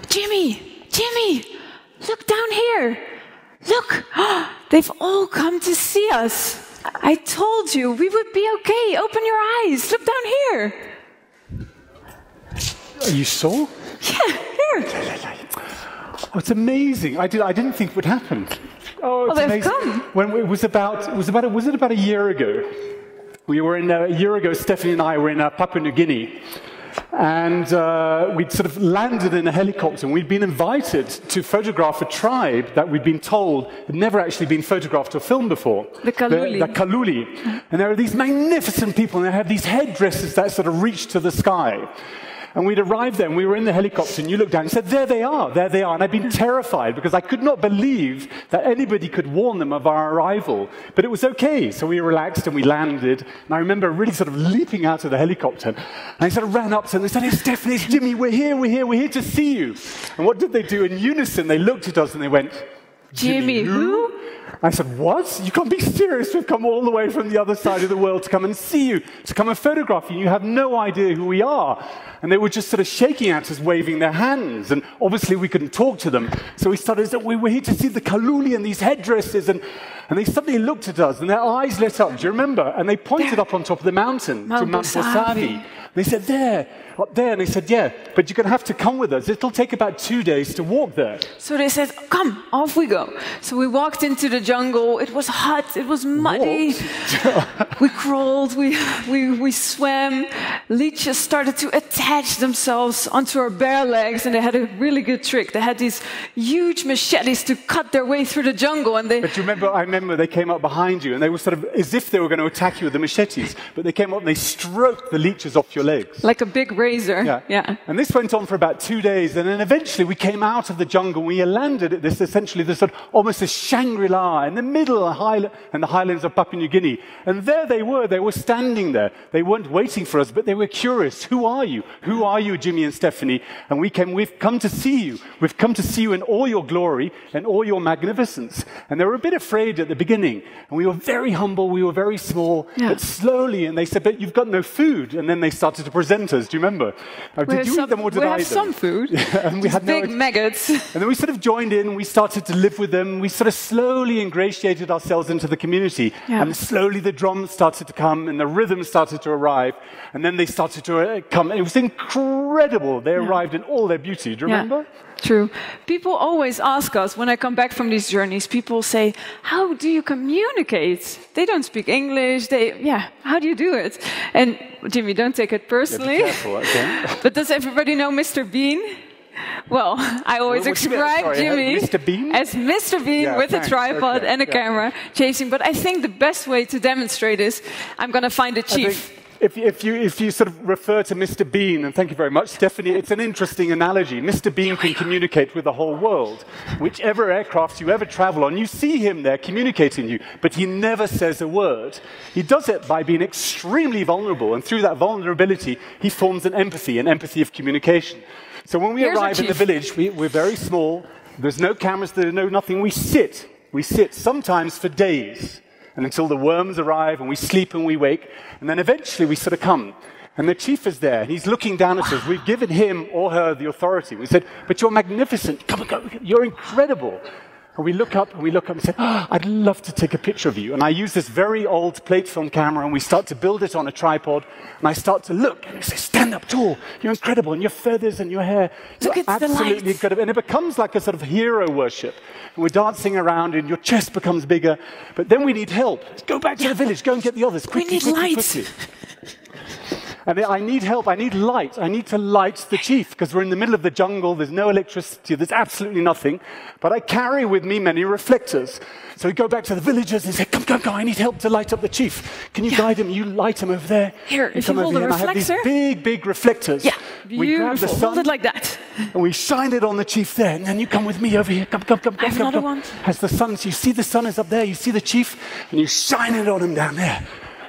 Jimmy, Jimmy, look down here. Look, they've all come to see us. I told you we would be okay. Open your eyes. Look down here. You saw? Yeah, here. Oh, it's amazing. I didn't think it would happen. Oh, it's they've amazing. come. When was it about a year ago? We were in a year ago. Stephanie and I were in Papua New Guinea, and we'd sort of landed in a helicopter, and we'd been invited to photograph a tribe that we'd been told had never actually been photographed or filmed before. The Kaluli. The Kaluli. And there are these magnificent people, and they have these headdresses that sort of reach to the sky. And we'd arrived there, and we were in the helicopter, and you looked down and said, there they are, there they are. And I'd been terrified, because I could not believe that anybody could warn them of our arrival. But it was okay, so we relaxed, and we landed. And I remember really sort of leaping out of the helicopter. And I sort of ran up to them, and they said, it's Stephanie, it's Jimmy, we're here to see you. And what did they do? In unison, they looked at us, and they went, Jimmy who? I said, what? You can't be serious. We've come all the way from the other side of the world to come and see you, to come and photograph you. You have no idea who we are. And they were just sort of shaking at us, waving their hands. And obviously we couldn't talk to them. So we started, we were here to see the Kaluli and these headdresses. And they suddenly looked at us, and their eyes lit up. Do you remember? And they pointed up on top of the mountain to Mount Bosavi. They said, there, up there. And they said, yeah, but you're going to have to come with us. It'll take about 2 days to walk there. So they said, come, off we go. So we walked into the jungle. It was hot. It was muddy. We crawled. We swam. Leeches started to attach themselves onto our bare legs, and they had a really good trick. They had these huge machetes to cut their way through the jungle. And they. But you remember, I remember they came up behind you, and they were sort of as if they were going to attack you with the machetes. But they came up and they stroked the leeches off your legs. Like a big razor. Yeah. And this went on for about 2 days, and then eventually we came out of the jungle. We landed at this, essentially, this sort of almost a Shangri-La in the middle of the highlands of Papua New Guinea. And there they were standing there. They weren't waiting for us, but they were curious. Who are you? Who are you, Jimmy and Stephanie? And we've come to see you. We've come to see you in all your glory and all your magnificence. And they were a bit afraid at the beginning. And we were very humble, we were very small, but slowly, and they said, but you've got no food. And then they started to present us. Do you remember? Did you eat them or did I eat them? We have some food. And we had big maggots. And then we sort of joined in, we started to live with them. We sort of slowly ingratiated ourselves into the community. And slowly the drums started to come and the rhythm started to arrive. And then they started to come. It was incredible. They arrived in all their beauty. Do you remember? True. People always ask us, when I come back from these journeys, people say, how do you communicate? They don't speak English. How do you do it? And Jimmy, don't take it personally. Yeah, be careful, okay? But does everybody know Mr. Bean? Well, I always describe Jimmy as Mr. Bean with a tripod and a camera chasing. But I think the best way to demonstrate is, I'm going to find a chief. If you sort of refer to Mr. Bean, and thank you very much, Stephanie, it's an interesting analogy. Mr. Bean can communicate with the whole world. Whichever aircraft you ever travel on, you see him there communicating with you, but he never says a word. He does it by being extremely vulnerable, and through that vulnerability, he forms an empathy of communication. So when we arrive in the village, we're very small, there's no cameras, there's no nothing, we sit sometimes for days. And until the worms arrive, and we sleep and we wake, and then eventually we sort of come. And the chief is there, and he's looking down at us. We've given him or her the authority. We said, but you're magnificent. Come, you're incredible. And we look up and say, I'd love to take a picture of you. And I use this very old plate film camera, and we start to build it on a tripod. And I start to look, and I say, stand up tall. You're incredible, and your feathers and your hair. Look at the absolutely lights. incredible. And it becomes like a sort of hero worship. And we're dancing around, and your chest becomes bigger. But then we need help. Go back to the village. Go and get the others. Quickly, quickly. And I need help, I need light. I need to light the chief, because we're in the middle of the jungle, there's no electricity, there's absolutely nothing. But I carry with me many reflectors. So we go back to the villagers and say, come, I need help to light up the chief. Can you guide him? You light him over there. Here, if you hold the reflector. I have these big reflectors. Yeah, beautiful. We grab the sun, hold it like that. And we shine it on the chief there. And then you come with me over here. Come. I have another one. As the sun, so you see the sun is up there, you see the chief, and you shine it on him down there.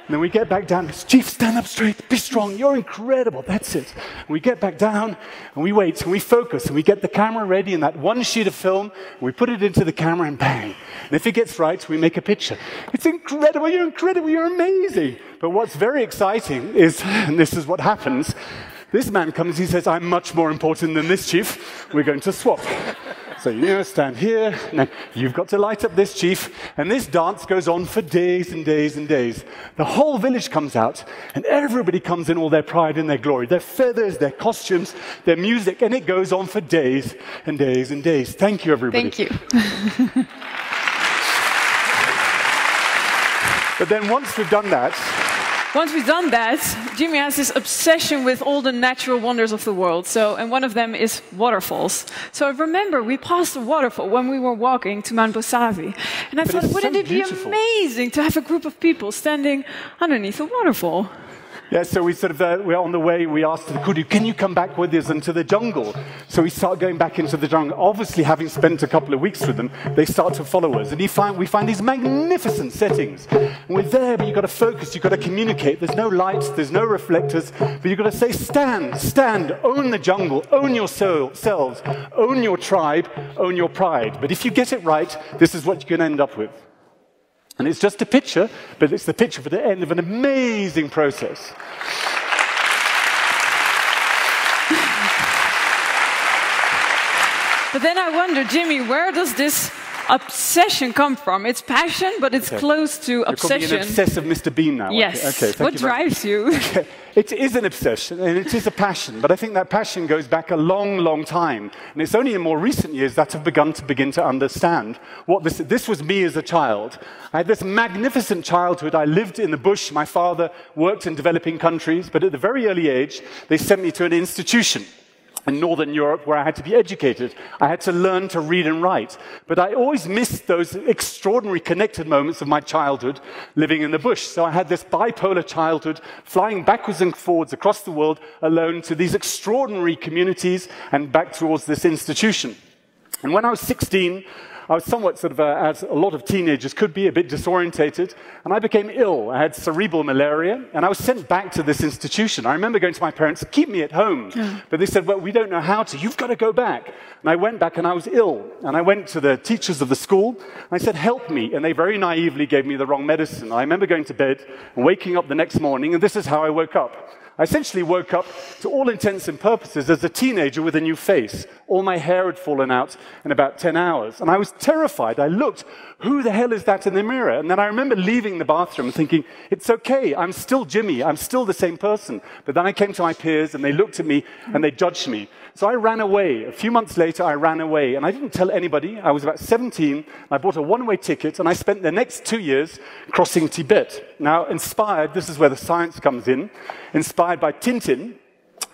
And then we get back down. Chief, stand up straight. Be strong. You're incredible. That's it. And we get back down, and we wait, and we focus, and we get the camera ready, and that one sheet of film, we put it into the camera, and bang. And if it gets right, we make a picture. It's incredible. You're amazing. But what's very exciting is, and this is what happens, This man comes, he says, I'm much more important than this chief. We're going to swap. So you stand here, and you've got to light up this chief, and this dance goes on for days and days and days. The whole village comes out, and everybody comes in all their pride and their glory, their feathers, their costumes, their music, and it goes on for days and days and days. Thank you, everybody. Thank you. But then once we've done that, Jimmy has this obsession with all the natural wonders of the world. And one of them is waterfalls. So I remember we passed a waterfall when we were walking to Mount Bosavi. And I thought, wouldn't it be amazing to have a group of people standing underneath a waterfall? Yeah, so we we're on the way, we asked the kudu, can you come back with us into the jungle? So we start going back into the jungle. Obviously, having spent a couple of weeks with them, they start to follow us. And we find these magnificent settings. And we're there, but you've got to focus, you've got to communicate. There's no lights, there's no reflectors, but you've got to say, stand, stand, own the jungle, own yourselves, own your tribe, own your pride. But if you get it right, this is what you're going to end up with. And it's just a picture, but it's the picture for the end of an amazing process. But then I wonder, Jimmy, where does this obsession come from? It's passion, but it's close to obsession. You're an obsessive Mr. Bean now. Yes. Okay, what drives you? Okay. It is an obsession, and it is a passion, but I think that passion goes back a long, long time. And it's only in more recent years that I've begun to understand what this was me as a child. I had this magnificent childhood. I lived in the bush. My father worked in developing countries, but at a very early age, they sent me to an institution in Northern Europe where I had to be educated. I had to learn to read and write. But I always missed those extraordinary connected moments of my childhood living in the bush. So I had this bipolar childhood, flying backwards and forwards across the world alone to these extraordinary communities and back towards this institution. And when I was 16, I was somewhat as a lot of teenagers could be, a bit disorientated, and I became ill. I had cerebral malaria, and I was sent back to this institution. I remember going to my parents, keep me at home. But they said, well, we don't know how to. You've got to go back. And I went back, and I was ill. And I went to the teachers of the school, and I said, help me. And they very naively gave me the wrong medicine. I remember going to bed and waking up the next morning, and this is how I woke up. I essentially woke up, to all intents and purposes, as a teenager with a new face. All my hair had fallen out in about 10 hours. And I was terrified. I looked, who the hell is that in the mirror? And then I remember leaving the bathroom thinking, it's okay, I'm still Jimmy, I'm still the same person. But then I came to my peers and they looked at me and they judged me. So I ran away. A few months later, I ran away. And I didn't tell anybody. I was about 17. I bought a one-way ticket and I spent the next 2 years crossing Tibet. Now, inspired, this is where the science comes in, inspired by Tintin.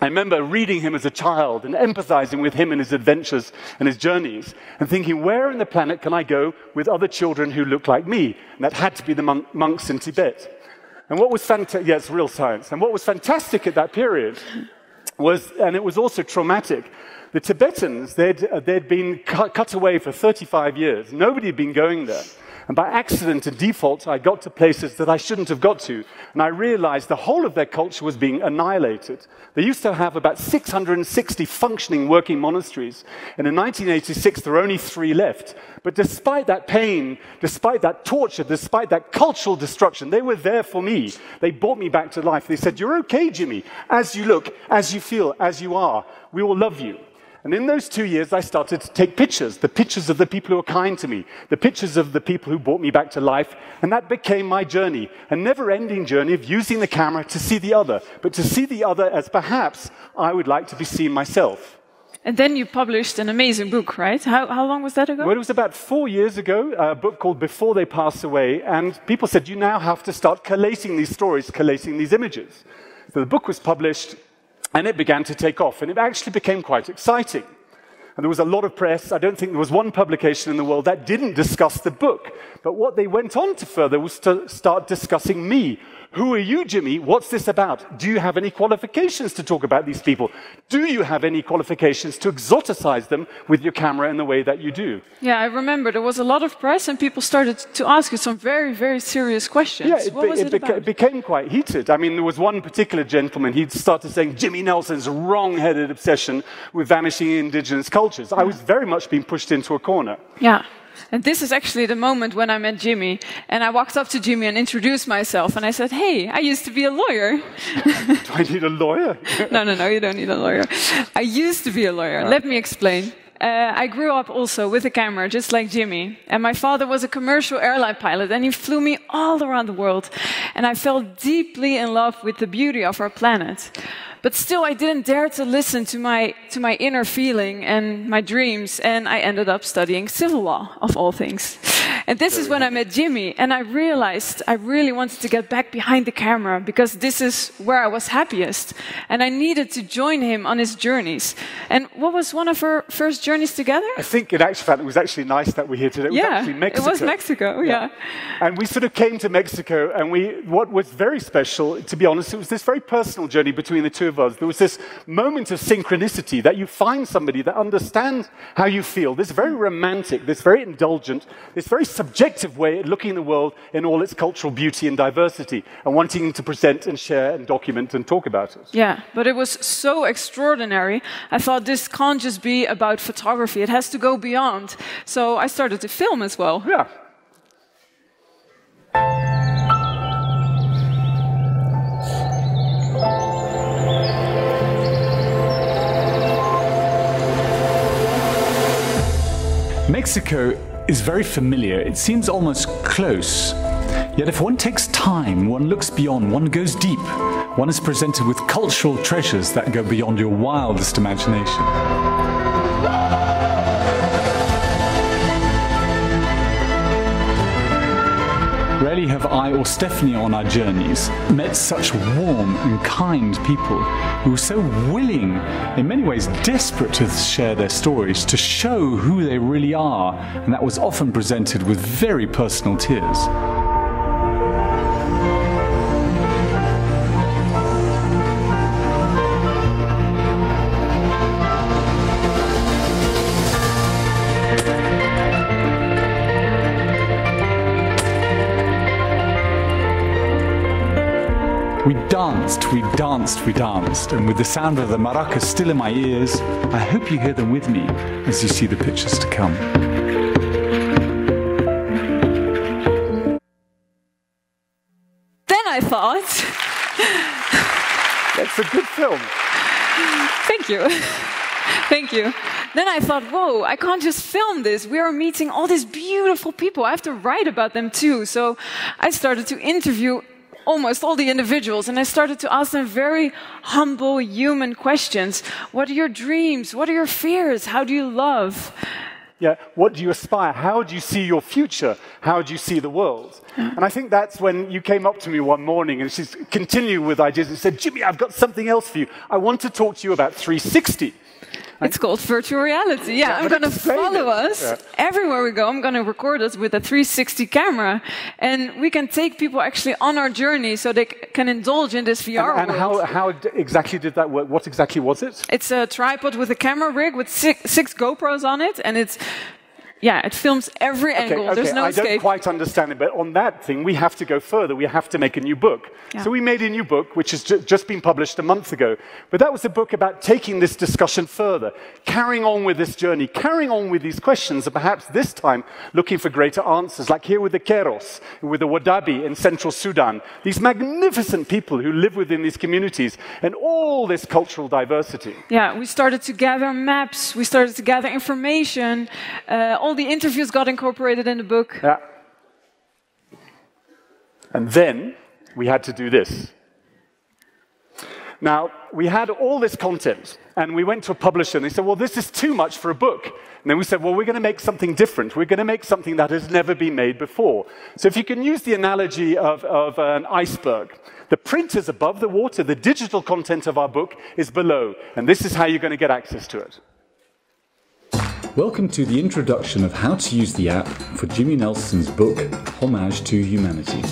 I remember reading him as a child and empathizing with him and his adventures and his journeys and thinking, where on the planet can I go with other children who look like me? And that had to be the monks in Tibet. And what was fantastic, yeah, it's real science. And what was fantastic at that period was, and it was also traumatic, the Tibetans, they'd been cut away for 35 years. Nobody had been going there. And by accident and default, I got to places that I shouldn't have got to. And I realized the whole of their culture was being annihilated. They used to have about 660 functioning working monasteries. And in 1986, there were only 3 left. But despite that pain, despite that torture, despite that cultural destruction, they were there for me. They brought me back to life. They said, you're okay, Jimmy, as you look, as you feel, as you are. We will love you. And in those 2 years, I started to take pictures, the pictures of the people who were kind to me, the pictures of the people who brought me back to life, and that became my journey, a never-ending journey of using the camera to see the other, but to see the other as perhaps I would like to be seen myself. And then you published an amazing book, right? How long was that ago? Well, it was about 4 years ago, a book called Before They Pass Away, and people said, you now have to start collating these stories, collating these images. So the book was published, and it began to take off, and it actually became quite exciting. And there was a lot of press. I don't think there was one publication in the world that didn't discuss the book. But what they went on to further was to start discussing me. Who are you, Jimmy? What's this about? Do you have any qualifications to talk about these people? Do you have any qualifications to exoticize them with your camera in the way that you do? Yeah, I remember there was a lot of press and people started to ask you some very, very serious questions. Yeah, it became quite heated. I mean, there was one particular gentleman, he started saying Jimmy Nelson's wrong-headed obsession with vanishing indigenous cultures. I was very much being pushed into a corner. Yeah. And this is actually the moment when I met Jimmy. And I walked up to Jimmy and introduced myself. And I said, hey, I used to be a lawyer. Do I need a lawyer? No, you don't need a lawyer. I used to be a lawyer. Let me explain. I grew up also with a camera, just like Jimmy. And my father was a commercial airline pilot, and he flew me all around the world. And I fell deeply in love with the beauty of our planet. But still, I didn't dare to listen to my inner feeling and my dreams, and I ended up studying civil law, of all things. And this is when I met Jimmy, and I realized I really wanted to get back behind the camera, because this is where I was happiest. And I needed to join him on his journeys. And what was one of our first journeys together? I think in actual fact it was actually nice that we're here today. It was actually Mexico. It was Mexico, yeah. And we sort of came to Mexico, and what was very special, to be honest, it was this very personal journey between the two of us. There was this moment of synchronicity that you find somebody that understands how you feel, this very romantic, this very indulgent, this very subjective way of looking at the world in all its cultural beauty and diversity, and wanting to present and share and document and talk about it. Yeah, but it was so extraordinary. I thought this can't just be about photography, it has to go beyond. So I started to film as well. Yeah. Mexico is very familiar. It seems almost close. Yet if one takes time, one looks beyond, one goes deep, one is presented with cultural treasures that go beyond your wildest imagination. Rarely have I or Stephanie on our journeys met such warm and kind people who were so willing, in many ways desperate to share their stories, to show who they really are, and that was often presented with very personal tears. We danced, and with the sound of the maracas still in my ears, I hope you hear them with me as you see the pictures to come. Then I thought... That's a good film. Thank you. Thank you. Then I thought, whoa, I can't just film this. We are meeting all these beautiful people. I have to write about them too. So I started to interview almost all the individuals, and I started to ask them very humble, human questions. What are your dreams? What are your fears? How do you love? Yeah, what do you aspire? How do you see your future? How do you see the world? And I think that's when you came up to me one morning and she's continued with ideas and said, Jimmy, I've got something else for you. I want to talk to you about 360. It's called virtual reality. Yeah, I'm going to follow us everywhere we go. I'm going to record us with a 360 camera. And we can take people actually on our journey so they can indulge in this VR world. And how exactly did that work? What exactly was it? It's a tripod with a camera rig with six GoPros on it. And it's... yeah, it films every angle. There's no escape. I don't quite understand it, but on that thing, we have to go further. We have to make a new book. Yeah. So we made a new book, which has just been published a month ago. But that was a book about taking this discussion further, carrying on with this journey, carrying on with these questions, and perhaps this time looking for greater answers, like here with the Keros, with the Wadabi in central Sudan, these magnificent people who live within these communities, and all this cultural diversity. Yeah, we started to gather maps, we started to gather information, all the interviews got incorporated in the book. Yeah. And then we had to do this. Now, we had all this content, and we went to a publisher, and they said, well, this is too much for a book. And then we said, well, we're going to make something different. We're going to make something that has never been made before. So if you can use the analogy of an iceberg, the print is above the water, the digital content of our book is below, and this is how you're going to get access to it. Welcome to the introduction of how to use the app for Jimmy Nelson's book, Homage to Humanity.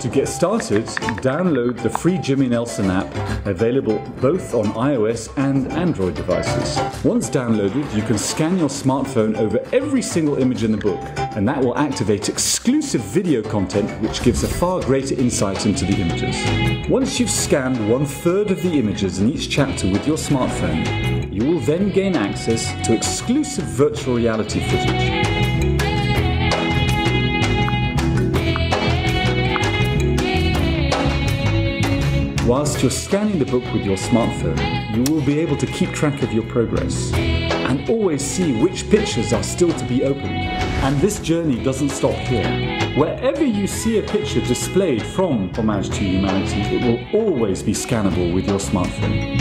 To get started, download the free Jimmy Nelson app, available both on iOS and Android devices. Once downloaded, you can scan your smartphone over every single image in the book, and that will activate exclusive video content which gives a far greater insight into the images. Once you've scanned 1/3 of the images in each chapter with your smartphone, You will then gain access to exclusive virtual reality footage. Whilst you're scanning the book with your smartphone, you will be able to keep track of your progress and always see which pictures are still to be opened. And this journey doesn't stop here. Wherever you see a picture displayed from Homage to Humanity, it will always be scannable with your smartphone.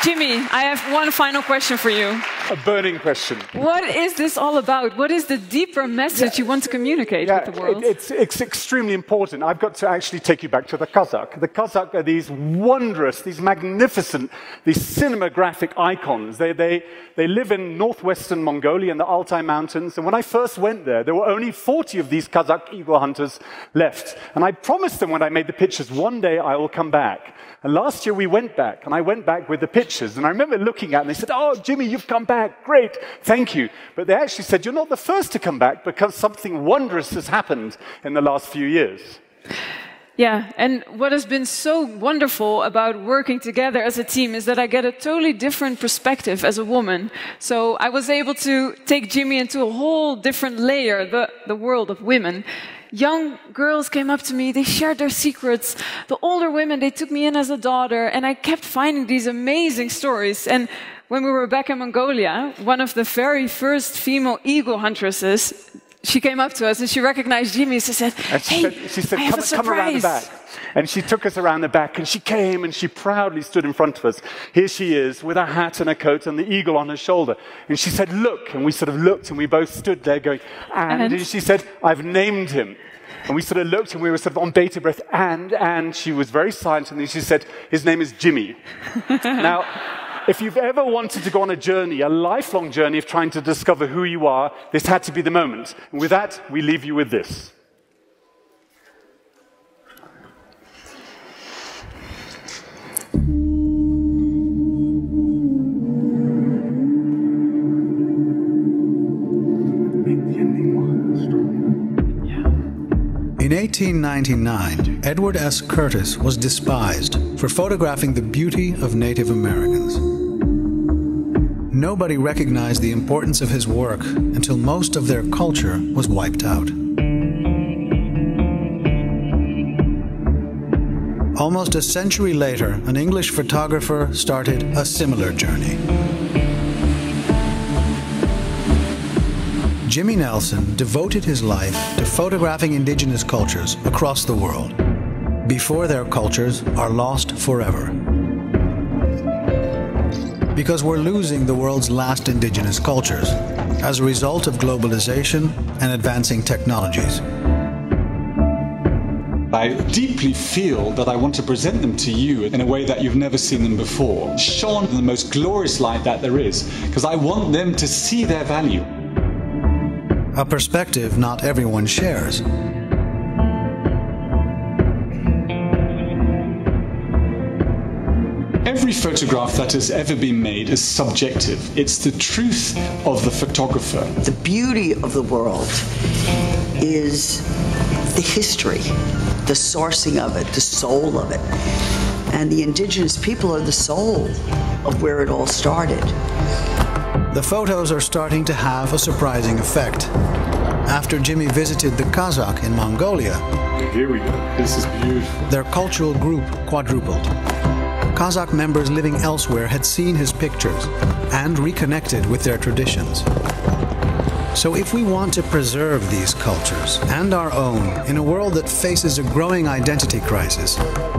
Jimmy, I have one final question for you. A burning question. What is this all about? What is the deeper message you want to communicate with the world? It's extremely important. I've got to actually take you back to the Kazakh. The Kazakh are these wondrous, these magnificent, these cinematographic icons. They live in northwestern Mongolia in the Altai Mountains. And when I first went there were only 40 of these Kazakh eagle hunters left. And I promised them when I made the pictures, one day I will come back. And last year we went back, and I went back with the pictures. And I remember looking at them, and they said, "Oh, Jimmy, you've come back. Great, thank you." But they actually said, "You're not the first to come back because something wondrous has happened in the last few years." Yeah, and what has been so wonderful about working together as a team is that I get a totally different perspective as a woman. So I was able to take Jimmy into a whole different layer, the world of women. Young girls came up to me, they shared their secrets. The older women, they took me in as a daughter, and I kept finding these amazing stories. And when we were back in Mongolia, one of the very first female eagle huntresses, she came up to us and she recognized Jimmy. She said, she said, come around the back. And she took us around the back, and she came and she proudly stood in front of us. Here she is with a hat and a coat and the eagle on her shoulder. And she said, "Look." And we sort of looked, and we both stood there going, and she said, "I've named him." And we sort of looked, and we were sort of on bated breath, and she was very silent, and then she said, "His name is Jimmy." Now, if you've ever wanted to go on a journey, a lifelong journey of trying to discover who you are, this had to be the moment. And with that, we leave you with this. In 1899, Edward S. Curtis was despised for photographing the beauty of Native Americans. Nobody recognized the importance of his work until most of their culture was wiped out. Almost a century later, an English photographer started a similar journey. Jimmy Nelson devoted his life to photographing indigenous cultures across the world, before their cultures are lost forever. Because we're losing the world's last indigenous cultures as a result of globalization and advancing technologies. I deeply feel that I want to present them to you in a way that you've never seen them before, shone in the most glorious light that there is, because I want them to see their value. A perspective not everyone shares. Every photograph that has ever been made is subjective. It's the truth of the photographer. The beauty of the world is the history, the sourcing of it, the soul of it. And the indigenous people are the soul of where it all started. The photos are starting to have a surprising effect. After Jimmy visited the Kazakh in Mongolia, here we go. This is beautiful. Their cultural group quadrupled. Kazakh members living elsewhere had seen his pictures and reconnected with their traditions. So if we want to preserve these cultures and our own in a world that faces a growing identity crisis,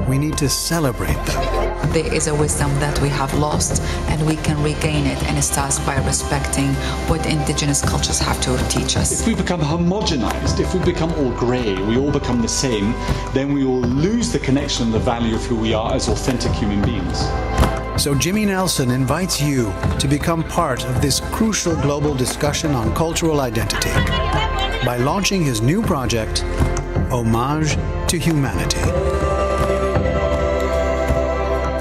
we need to celebrate them. There is a wisdom that we have lost, and we can regain it, and it starts by respecting what indigenous cultures have to teach us. If we become homogenized, if we become all grey, we all become the same, then we will lose the connection and the value of who we are as authentic human beings. So Jimmy Nelson invites you to become part of this crucial global discussion on cultural identity by launching his new project, Homage to Humanity,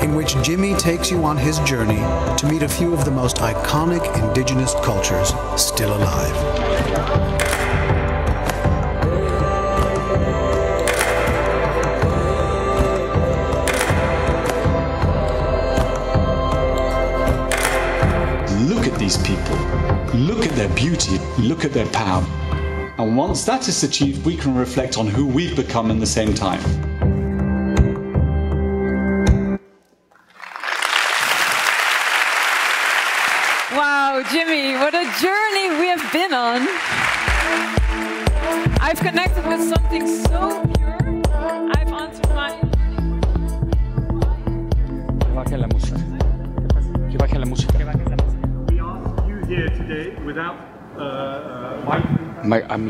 in which Jimmy takes you on his journey to meet a few of the most iconic indigenous cultures still alive. these people. Look at their beauty, look at their power. And once that is achieved, we can reflect on who we've become in the same time. Wow, Jimmy, what a journey we have been on. I've connected with something so pure. I've answered my... Que baje la música. Que baje la música. We asked you here today without Micrófono.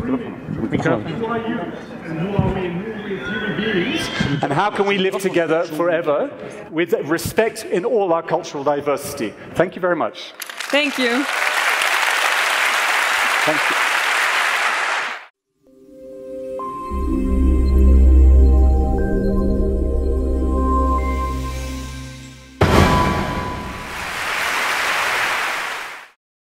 who are you and who are we and who are we as human beings? And how can we live together forever with respect in all our cultural diversity? Thank you very much. Thank you. Thank you.